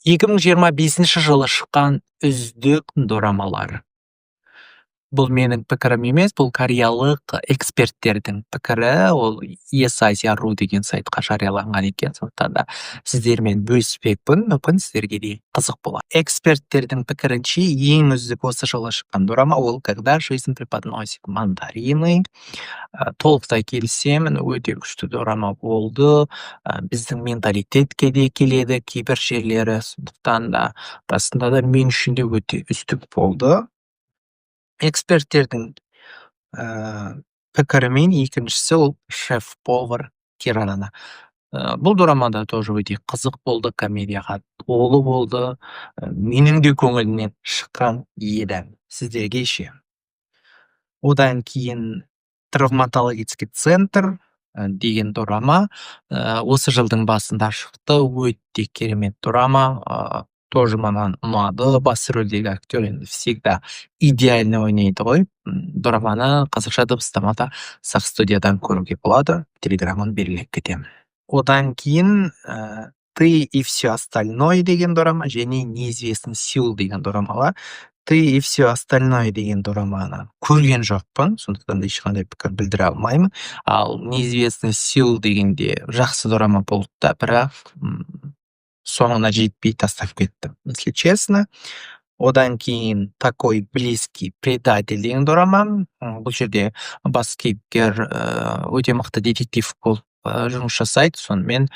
2025 жылы шыққан үздік дорамалар. Бұл менің пікірім емес, бұл кореялық эксперттердің пікірі. Ол ESAsia.ru деген сайтқа жарияланған екен. Сондықтан да сіздермен бөліспекпін, мүмкін сіздерге де қызық болар. Эксперттердің пікірінше ең үздік осы жылы шыққан дорама ол «Когда жизнь преподносит мандарины». Толықтай келісемін, өте күшті дорама болды. Біздің менталитетке де келеді кейбір жерлері. Сондықтан да расында да мен үшін де өте үздік болды. Эксперттердің пікірімен екіншісі ол «Шеф-повар Кирана». Бұл дорамада тоже өте қызық болды, комедияға толы болды. Менің де көңілімнен шыққан еді. Сіздерге ше? Одан кейін «Травматологический центр» деген дорама осы жылдың басында шықты. Өте керемет дорама. Тоже маған ұнады. Басты рөлдегі актер енді всегда идеально ойнайды ғой. Дораманы қазақша дыбыстамада Сақ студиядан көруге болады. Телеграмын белгілеп кетемін. Одан кейін «Ты и все остальное» деген дорама және «Неизвестный Сеул» деген дорамалар. «Ты и все остальное» деген дораманы көрген жоқпын, сондықтан да ешқандай пікір білдіре алмаймын. Ал «Неизвестный Сеул» дегенде жақсы дорама болды да, бірақ соңына жетпей тастап кеттім, если честно. Одан кейін «Такой близкий предатель» деген дорама. Бұл жерде бас кейіпкер өте мықты детектив болып жұмыс жасайды. Сонымен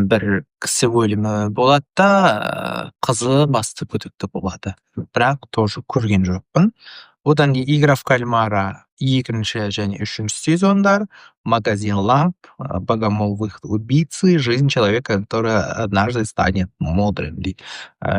бір кісі өлімі болады да, қызы басты күдікті болады. Бірақ тоже көрген жоқпын. Одан кейін «Игра в кальмара» екінші және үшінші сезондар, «Магазин ламп», «Богомоловых убийцы», «Жизнь человека, который однажды станет мудрым» дейді.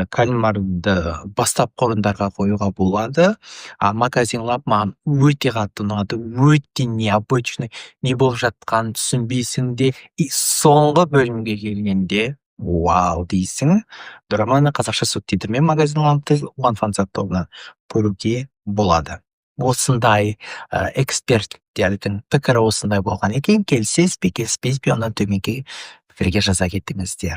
Кальмарды бастап орындарға қоюға болады. «Магазин ламп» маған өте қатты ұнады, өте необычный, не болып жатқанын түсінбейсің де, и соңғы бөлімге келгенде вау дейсің. Дораманы қазақша субтитрмен «Магазин лампты» One Fan тобынан көруге болады. Осындай эксперттердің пікірі осындай болған екен. Келісесіз бе, келіспейсіз бе, оны төменге пікірге жаза кетіңіздер.